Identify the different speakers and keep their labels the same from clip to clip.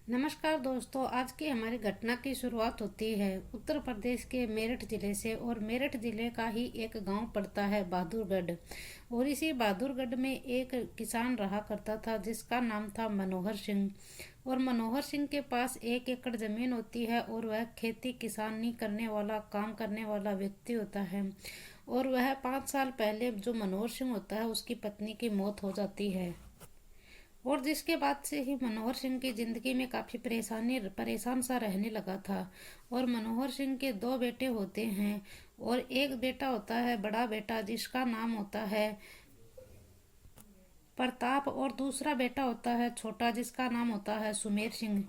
Speaker 1: नमस्कार दोस्तों। आज की हमारी घटना की शुरुआत होती है उत्तर प्रदेश के मेरठ ज़िले से। और मेरठ ज़िले का ही एक गांव पड़ता है बहादुरगढ़। और इसी बहादुरगढ़ में एक किसान रहा करता था जिसका नाम था मनोहर सिंह। और मनोहर सिंह के पास 1 एकड़ ज़मीन होती है और वह खेती किसानी करने वाला काम करने वाला व्यक्ति होता है। और वह 5 साल पहले जो मनोहर सिंह होता है उसकी पत्नी की मौत हो जाती है। और जिसके बाद से ही मनोहर सिंह की जिंदगी में काफी परेशान सा रहने लगा था। और मनोहर सिंह के 2 बेटे होते हैं। और एक बेटा होता है बड़ा बेटा जिसका नाम होता है प्रताप। और दूसरा बेटा होता है छोटा जिसका नाम होता है सुमेर सिंह।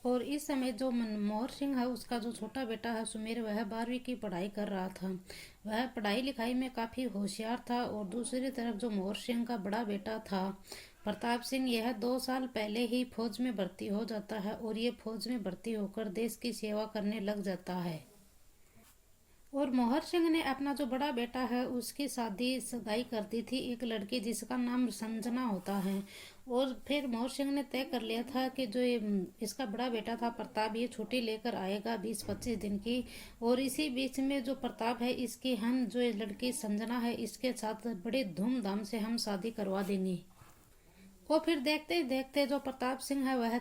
Speaker 1: और इस समय जो मनमोहर सिंह है उसका जो छोटा बेटा है सुमेर वह 12वीं की पढ़ाई कर रहा था। वह पढ़ाई लिखाई में काफ़ी होशियार था। और दूसरी तरफ जो मोहर सिंह का बड़ा बेटा था प्रताप सिंह, यह 2 साल पहले ही फौज में भर्ती हो जाता है। और ये फौज में भर्ती होकर देश की सेवा करने लग जाता है। और मोहर सिंह ने अपना जो बड़ा बेटा है उसकी शादी सगाई कर दी थी एक लड़की जिसका नाम संजना होता है। और फिर मोहर सिंह ने तय कर लिया था कि जो इसका बड़ा बेटा था प्रताप ये छुट्टी लेकर आएगा 20-25 दिन की। और इसी बीच में जो प्रताप है इसकी हम जो ये लड़की संजना है इसके साथ बड़े धूमधाम से हम शादी करवा देंगे। और फिर देखते ही देखते जो प्रताप सिंह है वह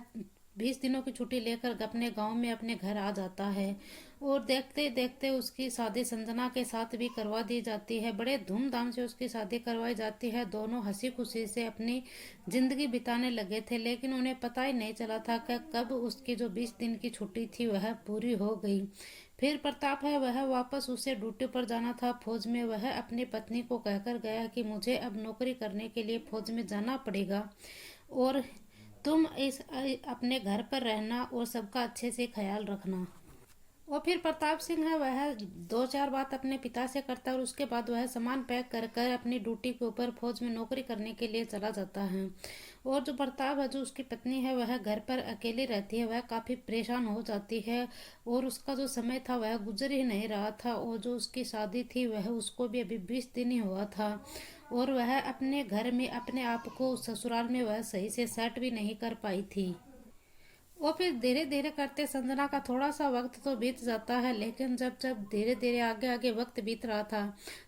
Speaker 1: 20 दिनों की छुट्टी लेकर अपने गांव में अपने घर आ जाता है। और देखते ही देखते उसकी शादी संजना के साथ भी करवा दी जाती है। बड़े धूमधाम से उसकी शादी करवाई जाती है। दोनों हंसी खुशी से अपनी जिंदगी बिताने लगे थे, लेकिन उन्हें पता ही नहीं चला था कि कब उसकी जो 20 दिन की छुट्टी थी वह पूरी हो गई। फिर प्रताप है वह वापस उसे ड्यूटी पर जाना था फौज में। वह अपनी पत्नी को कहकर गया कि मुझे अब नौकरी करने के लिए फौज में जाना पड़ेगा और तुम इस अपने घर पर रहना और सबका अच्छे से ख्याल रखना। और फिर प्रताप सिंह है वह 2-4 बात अपने पिता से करता है और उसके बाद वह सामान पैक कर कर अपनी ड्यूटी के ऊपर फौज में नौकरी करने के लिए चला जाता है। और जो प्रताप है जो उसकी पत्नी है वह घर पर अकेली रहती है। वह काफ़ी परेशान हो जाती है और उसका जो समय था वह गुजर ही नहीं रहा था। और जो उसकी शादी थी वह उसको भी अभी 20 दिन ही हुआ था। और वह अपने घर में अपने आप को ससुराल में वह सही से सेट भी नहीं कर पाई थी। वो फिर धीरे धीरे करते संजना का थोड़ा सा वक्त तो बीत जाता है, लेकिन जब जब धीरे धीरे आगे आगे वक्त बीत रहा था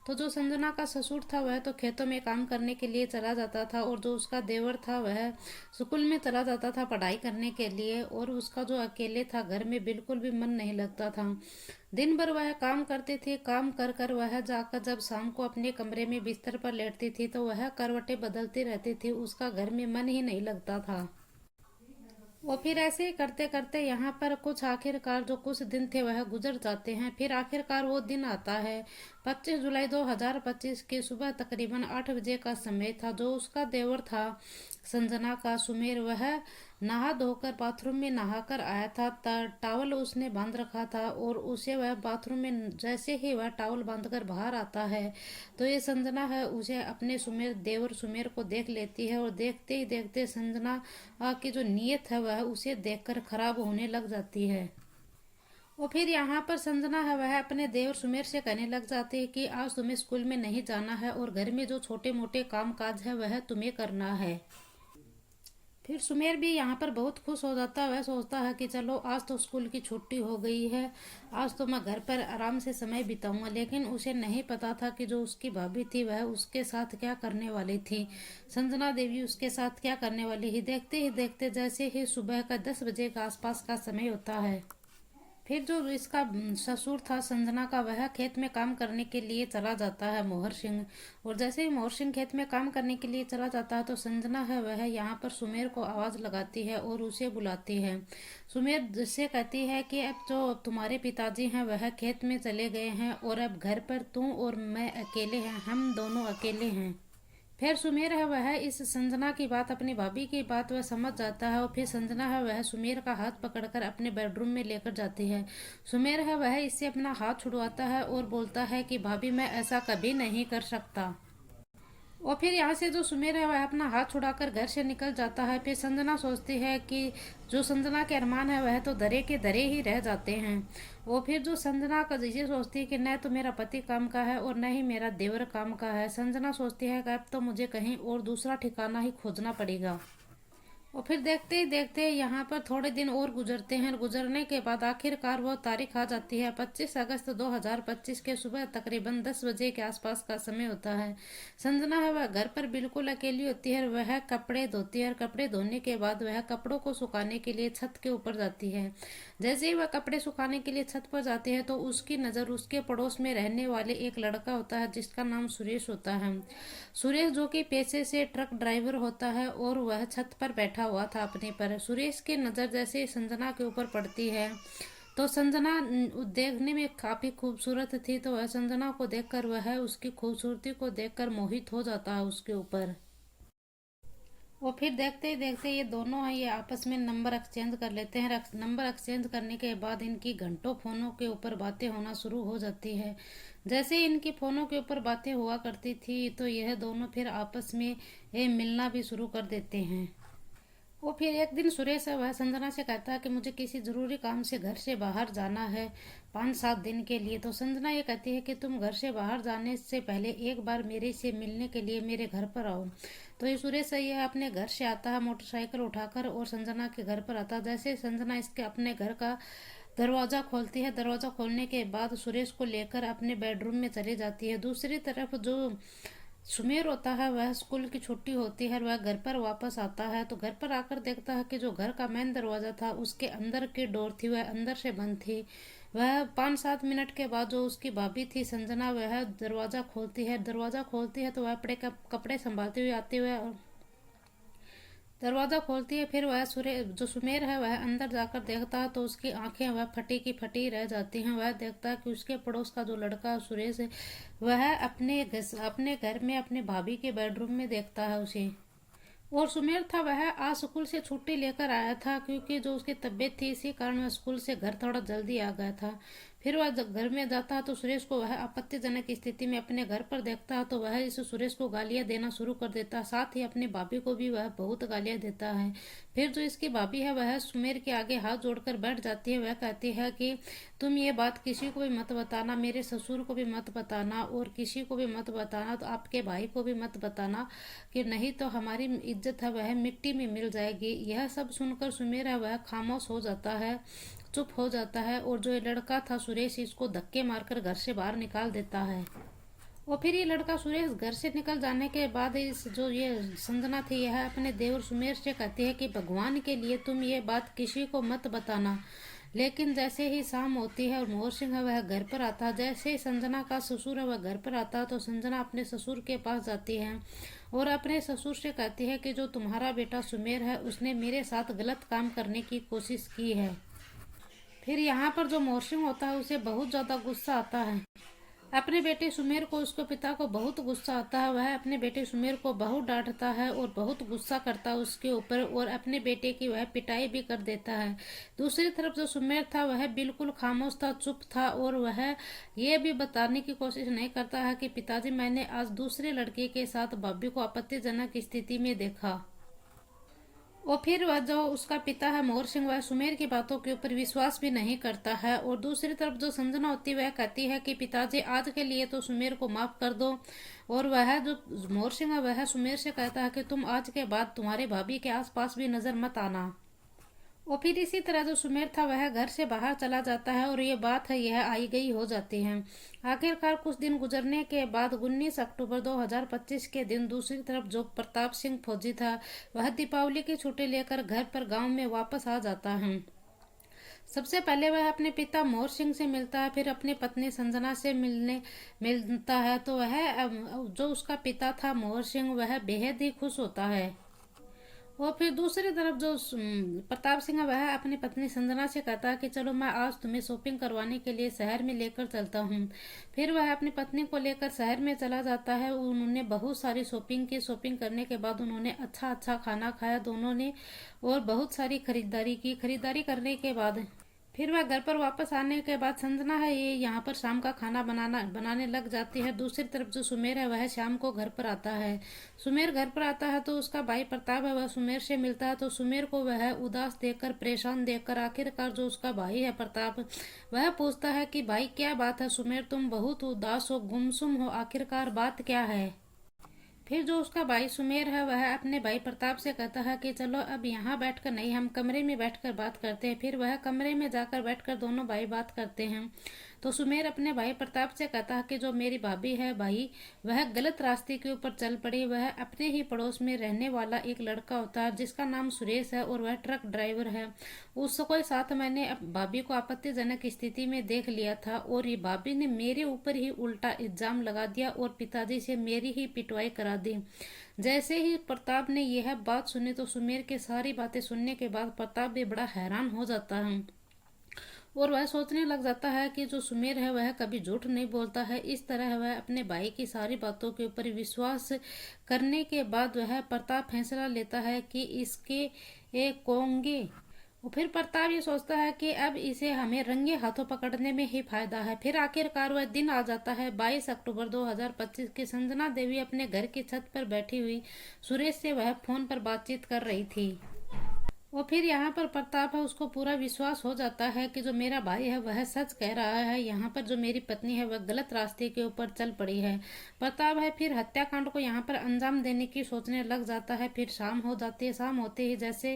Speaker 1: तो जो संजना का ससुर था वह तो खेतों में काम करने के लिए चला जाता था। और जो उसका देवर था वह स्कूल में चला जाता था पढ़ाई करने के लिए। और उसका जो अकेले था घर में बिल्कुल भी मन नहीं लगता था। दिन भर वह काम करती थी। काम कर कर वह जाकर जब शाम को अपने कमरे में बिस्तर पर लेटती थी तो वह करवटें बदलती रहती थी। उसका घर में मन ही नहीं लगता था। और फिर ऐसे ही करते करते यहाँ पर कुछ आखिरकार जो कुछ दिन थे वह गुजर जाते हैं। फिर आखिरकार वो दिन आता है 25 जुलाई 2025 की सुबह तकरीबन 8 बजे का समय था। जो उसका देवर था संजना का सुमेर, वह नहा धोकर बाथरूम में नहाकर आया था। टावल उसने बांध रखा था और उसे वह बाथरूम में जैसे ही वह टावल बांधकर बाहर आता है तो ये संजना है उसे अपने सुमेर देवर सुमेर को देख लेती है। और देखते ही देखते संजना की जो नीयत है वह उसे देखकर खराब होने लग जाती है। और फिर यहाँ पर संजना है वह अपने देवर सुमेर से कहने लग जाती है कि आज तुम्हें स्कूल में नहीं जाना है और घर में जो छोटे मोटे काम काज है वह तुम्हें करना है। फिर सुमेर भी यहाँ पर बहुत खुश हो जाता है। वह सोचता है कि चलो आज तो स्कूल की छुट्टी हो गई है, आज तो मैं घर पर आराम से समय बिताऊंगा। लेकिन उसे नहीं पता था कि जो उसकी भाभी थी वह उसके साथ क्या करने वाली थी। संजना देवी उसके साथ क्या करने वाली ही देखते ही देखते जैसे ही सुबह का 10 बजे का आसपास का समय होता है, फिर जो इसका ससुर था संजना का वह खेत में काम करने के लिए चला जाता है मोहर सिंह। और जैसे ही मोहर सिंह खेत में काम करने के लिए चला जाता है तो संजना है वह यहाँ पर सुमेर को आवाज़ लगाती है और उसे बुलाती है। सुमेर जिससे कहती है कि अब जो तुम्हारे पिताजी हैं वह खेत में चले गए हैं और अब घर पर तू और मैं अकेले हैं, हम दोनों अकेले हैं। फिर सुमेर है वह इस संजना की बात अपनी भाभी की बात वह समझ जाता है। और फिर संजना है वह सुमेर का हाथ पकड़कर अपने बेडरूम में लेकर जाती है। सुमेर है वह इससे अपना हाथ छुड़वाता है और बोलता है कि भाभी मैं ऐसा कभी नहीं कर सकता। और फिर यहाँ से जो सुमेर है वह अपना हाथ छुड़ाकर घर से निकल जाता है। फिर संजना सोचती है कि जो संजना के अरमान है वह तो धरे के धरे ही रह जाते हैं। वो फिर जो संजना का ये सोचती है कि न तो मेरा पति काम का है और न ही मेरा देवर काम का है। संजना सोचती है कि अब तो मुझे कहीं और दूसरा ठिकाना ही खोजना पड़ेगा। और फिर देखते ही देखते यहाँ पर थोड़े दिन और गुजरते हैं। गुजरने के बाद आखिरकार वो तारीख आ जाती है। 25 अगस्त 2025 के सुबह तकरीबन 10 बजे के आसपास का समय होता है। संजना है वह घर पर बिल्कुल अकेली होती है। वह कपड़े धोती है। कपड़े धोने के बाद वह कपड़ों को सुखाने के लिए छत के ऊपर जाती है। जैसे ही वह कपड़े सुखाने के लिए छत पर जाती है तो उसकी नज़र उसके पड़ोस में रहने वाले एक लड़का होता है जिसका नाम सुरेश होता है। सुरेश जो कि पेशे से ट्रक ड्राइवर होता है और वह छत पर बैठा हुआ था अपने पर। सुरेश की नज़र जैसे ही संजना के ऊपर पड़ती है तो संजना देखने में काफ़ी खूबसूरत थी, तो वह संजना को देखकर वह उसकी खूबसूरती को देखकर मोहित हो जाता है उसके ऊपर। और फिर देखते ही देखते ये दोनों हैं ये आपस में नंबर एक्सचेंज कर लेते हैं। नंबर एक्सचेंज करने के बाद इनकी घंटों फ़ोनों के ऊपर बातें होना शुरू हो जाती है। जैसे ही इनकी फ़ोनों के ऊपर बातें हुआ करती थी तो यह दोनों फिर आपस में मिलना भी शुरू कर देते हैं। वो फिर एक दिन सुरेश है वह संजना से कहता है कि मुझे किसी ज़रूरी काम से घर से बाहर जाना है 5-7 दिन के लिए। तो संजना ये कहती है कि तुम घर से बाहर जाने से पहले एक बार मेरे से मिलने के लिए मेरे घर पर आओ। तो ये सुरेश है यह अपने घर से आता है मोटरसाइकिल उठाकर और संजना के घर पर आता है। जैसे संजना इसके अपने घर का दरवाज़ा खोलती है, दरवाज़ा खोलने के बाद सुरेश को लेकर अपने बेडरूम में चली जाती है। दूसरी तरफ जो सुमेर होता है वह स्कूल की छुट्टी होती है, वह घर पर वापस आता है। तो घर पर आकर देखता है कि जो घर का मेन दरवाज़ा था उसके अंदर की डोर थी वह अंदर से बंद थी। वह 5-7 मिनट के बाद जो उसकी भाभी थी संजना वह दरवाज़ा खोलती है। दरवाज़ा खोलती है तो वह अपने कपड़े संभालते हुए आते हुए दरवाज़ा खोलती है। फिर वह जो सुमेर है वह अंदर जाकर देखता है तो उसकी आंखें वह फटी की फटी रह जाती हैं। वह देखता है कि उसके पड़ोस का जो लड़का सुरेश है वह अपने घर में अपने भाभी के बेडरूम में देखता है उसे। और सुमेर था वह आज स्कूल से छुट्टी लेकर आया था क्योंकि जो उसकी तबीयत थी इसी कारण वह स्कूल से घर थोड़ा जल्दी आ गया था। फिर वह जब घर में जाता है तो सुरेश को वह आपत्तिजनक स्थिति में अपने घर पर देखता है तो वह इस सुरेश को गालियां देना शुरू कर देता है। साथ ही अपनी भाभी को भी वह बहुत गालियां देता है। फिर जो इसकी भाभी है वह सुमेर के आगे हाथ जोड़कर बैठ जाती है। वह कहती है कि तुम ये बात किसी को भी मत बताना, मेरे ससुर को भी मत बताना और किसी को भी मत बताना, तो आपके भाई को भी मत बताना, कि नहीं तो हमारी इज्जत है वह मिट्टी में मिल जाएगी। यह सब सुनकर सुमेर है वह खामोश हो जाता है, चुप हो जाता है और जो ये लड़का था सुरेश इसको धक्के मारकर घर से बाहर निकाल देता है। और फिर ये लड़का सुरेश घर से निकल जाने के बाद इस जो ये संजना थी यह अपने देवर सुमेर से कहती है कि भगवान के लिए तुम ये बात किसी को मत बताना। लेकिन जैसे ही शाम होती है और मोहर सिंह है वह घर पर आता है, जैसे ही संजना का ससुर है वह घर पर आता है तो संजना अपने ससुर के पास जाती है और अपने ससुर से कहती है कि जो तुम्हारा बेटा सुमेर है उसने मेरे साथ गलत काम करने की कोशिश की है। फिर यहाँ पर जो मोहर सिंह होता है उसे बहुत ज़्यादा गुस्सा आता है अपने बेटे सुमेर को। उसके पिता को बहुत गुस्सा आता है। वह अपने बेटे सुमेर को बहुत डांटता है और बहुत गुस्सा करता है उसके ऊपर और अपने बेटे की वह पिटाई भी कर देता है। दूसरी तरफ जो सुमेर था वह बिल्कुल खामोश था, चुप था और वह ये भी बताने की कोशिश नहीं करता है कि पिताजी मैंने आज दूसरे लड़के के साथ भाभी को आपत्तिजनक स्थिति में देखा। और फिर वह जो उसका पिता है मोहर सिंह वह सुमेर की बातों के ऊपर विश्वास भी नहीं करता है। और दूसरी तरफ जो संजना होती वह कहती है कि पिताजी आज के लिए तो सुमेर को माफ कर दो। और वह जो मोहर सिंह है वह सुमेर से कहता है कि तुम आज के बाद तुम्हारे भाभी के आसपास भी नजर मत आना। और फिर इसी तरह जो सुमेर था वह घर से बाहर चला जाता है और ये बात है यह आई गई हो जाती है। आखिरकार कुछ दिन गुजरने के बाद 19 अक्टूबर 2025 के दिन दूसरी तरफ जो प्रताप सिंह फौजी था वह दीपावली की छुट्टी लेकर घर पर गांव में वापस आ जाता है। सबसे पहले वह अपने पिता मोहर सिंह से मिलता है, फिर अपनी पत्नी संजना से मिलता है। तो वह जो उसका पिता था मोहर सिंह वह बेहद ही खुश होता है। और फिर दूसरी तरफ जो प्रताप सिंह है वह अपनी पत्नी संजना से कहता है कि चलो मैं आज तुम्हें शॉपिंग करवाने के लिए शहर में लेकर चलता हूँ। फिर वह अपनी पत्नी को लेकर शहर में चला जाता है। उन्होंने बहुत सारी शॉपिंग की। शॉपिंग करने के बाद उन्होंने अच्छा अच्छा खाना खाया दोनों ने और बहुत सारी खरीदारी की। खरीदारी करने के बाद फिर वह घर पर वापस आने के बाद संजना है ये यहाँ पर शाम का खाना बनाने लग जाती है। दूसरी तरफ जो सुमेर है वह शाम को घर पर आता है। सुमेर घर पर आता है तो उसका भाई प्रताप है वह सुमेर से मिलता है। तो सुमेर को वह उदास देखकर परेशान देखकर आखिरकार जो उसका भाई है प्रताप वह पूछता है कि भाई क्या बात है सुमेर, तुम बहुत उदास हो, गुमसुम हो, आखिरकार बात क्या है। फिर जो उसका भाई सुमेर है वह अपने भाई प्रताप से कहता है कि चलो अब यहाँ बैठकर नहीं, हम कमरे में बैठकर बात करते हैं। फिर वह कमरे में जाकर बैठकर दोनों भाई बात करते हैं। तो सुमेर अपने भाई प्रताप से कहता है कि जो मेरी भाभी है भाई, वह गलत रास्ते के ऊपर चल पड़ी। वह अपने ही पड़ोस में रहने वाला एक लड़का होता है जिसका नाम सुरेश है और वह ट्रक ड्राइवर है। उसको साथ मैंने भाभी को आपत्तिजनक स्थिति में देख लिया था और ये भाभी ने मेरे ऊपर ही उल्टा इल्जाम लगा दिया और पिताजी से मेरी ही पिटवाई करा दी। जैसे ही प्रताप ने यह बात सुनी तो सुमेर के सारी बातें सुनने के बाद प्रताप भी बड़ा हैरान हो जाता है और वह सोचने लग जाता है कि जो सुमेर है वह कभी झूठ नहीं बोलता है। इस तरह वह अपने भाई की सारी बातों के ऊपर विश्वास करने के बाद वह प्रताप फैसला लेता है कि इसके एक कोंगे। और फिर प्रताप ये सोचता है कि अब इसे हमें रंगे हाथों पकड़ने में ही फायदा है। फिर आखिरकार वह दिन आ जाता है 22 अक्टूबर 2025 की। संजना देवी अपने घर की छत पर बैठी हुई सुरेश से वह फोन पर बातचीत कर रही थी। और फिर यहाँ पर प्रताप है, उसको पूरा विश्वास हो जाता है कि जो मेरा भाई है वह सच कह रहा है। यहाँ पर जो मेरी पत्नी है वह गलत रास्ते के ऊपर चल पड़ी है। प्रताप है फिर हत्याकांड को यहाँ पर अंजाम देने की सोचने लग जाता है। फिर शाम हो जाती है। शाम होते ही जैसे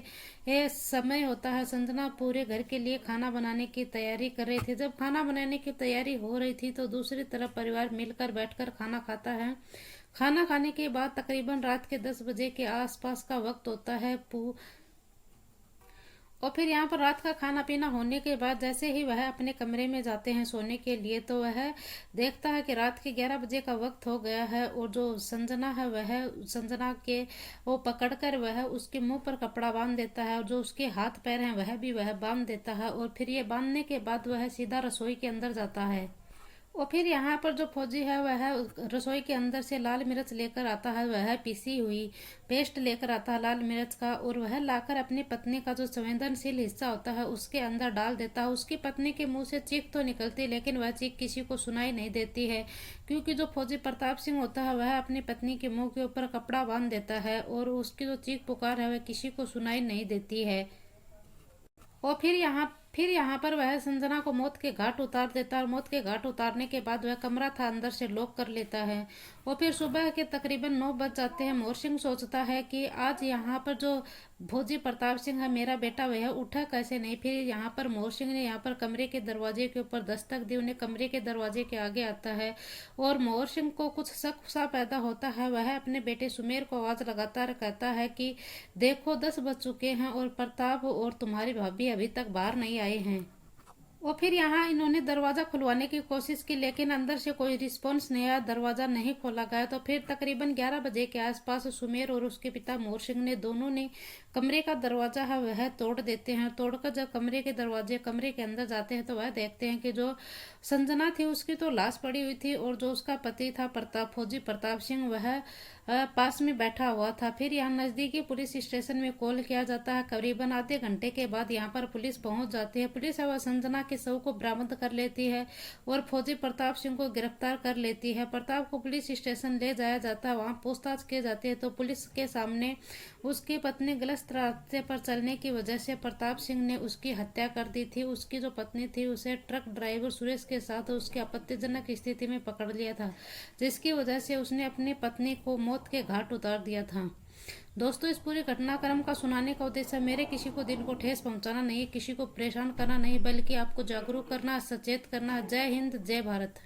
Speaker 1: ये समय होता है, संजना पूरे घर के लिए खाना बनाने की तैयारी कर रही थी। जब खाना बनाने की तैयारी हो रही थी तो दूसरी तरफ परिवार मिलकर बैठकर खाना खाता है। खाना खाने के बाद तकरीबन रात के 10 बजे के आसपास का वक्त होता है। और फिर यहाँ पर रात का खाना पीना होने के बाद जैसे ही वह अपने कमरे में जाते हैं सोने के लिए तो वह देखता है कि रात के 11 बजे का वक्त हो गया है और जो संजना है वह संजना के वो पकड़कर वह उसके मुंह पर कपड़ा बांध देता है और जो उसके हाथ पैर हैं वह भी वह बांध देता है। और फिर ये बांधने के बाद वह सीधा रसोई के अंदर जाता है। और फिर यहाँ पर जो फौजी है वह रसोई के अंदर से लाल मिर्च लेकर आता है। वह पिसी हुई पेस्ट लेकर आता है लाल मिर्च का और वह लाकर अपनी पत्नी का जो संवेदनशील हिस्सा होता है उसके अंदर डाल देता है। उसकी पत्नी के मुंह से चीख तो निकलती है लेकिन वह चीख किसी को सुनाई नहीं देती है, क्योंकि जो फौजी प्रताप सिंह होता है वह अपनी पत्नी के मुंह के ऊपर कपड़ा बांध देता है और उसकी जो चीख पुकार है वह किसी को सुनाई नहीं देती है। और फिर यहाँ पर वह संजना को मौत के घाट उतार देता है और मौत के घाट उतारने के बाद वह कमरा था अंदर से लॉक कर लेता है। और फिर सुबह के तकरीबन 9 बज जाते हैं। मोहर सिंह सोचता है कि आज यहाँ पर जो भोजी प्रताप सिंह है मेरा बेटा वह उठा कैसे नहीं। फिर यहाँ पर मोहर सिंह ने यहाँ पर कमरे के दरवाजे के ऊपर दस्तक दी। उन्हें कमरे के दरवाजे के आगे आता है और मोहर सिंह को कुछ शक सा पैदा होता है। वह अपने बेटे सुमेर को आवाज लगातार कहता है कि देखो 10 बज चुके हैं और प्रताप और तुम्हारी भाभी अभी तक बाहर नहीं आए हैं। और फिर यहाँ इन्होंने दरवाज़ा खुलवाने की कोशिश की लेकिन अंदर से कोई रिस्पॉन्स नहीं आया, दरवाज़ा नहीं खोला गया। तो फिर तकरीबन 11 बजे के आसपास सुमेर और उसके पिता मोहर सिंह ने दोनों ने कमरे का दरवाज़ा है वह तोड़ देते हैं। तोड़कर जब कमरे के दरवाजे कमरे के अंदर जाते हैं तो वह देखते हैं कि जो संजना थी उसकी तो लाश पड़ी हुई थी और जो उसका पति था फौजी प्रताप सिंह वह पास में बैठा हुआ था। फिर यहाँ नज़दीकी पुलिस स्टेशन में कॉल किया जाता है। करीबन आधे घंटे के बाद यहाँ पर पुलिस पहुंच जाती है। पुलिस वह संजना के शव को बरामद कर लेती है और फौजी प्रताप सिंह को गिरफ्तार कर लेती है। प्रताप को पुलिस स्टेशन ले जाया जाता है, वहाँ पूछताछ की जाती है तो पुलिस के सामने उसकी पत्नी गलत रास्ते पर चलने की वजह से प्रताप सिंह ने उसकी हत्या कर दी थी। उसकी जो पत्नी थी उसे ट्रक ड्राइवर सुरेश के साथ उसकी आपत्तिजनक स्थिति में पकड़ लिया था, जिसकी वजह से उसने अपनी पत्नी को मौत के घाट उतार दिया था। दोस्तों, इस पूरे घटनाक्रम का सुनाने का उद्देश्य मेरे किसी को दिल को ठेस पहुंचाना नहीं, किसी को परेशान करना नहीं, बल्कि आपको जागरूक करना, सचेत करना। जय हिंद, जय भारत।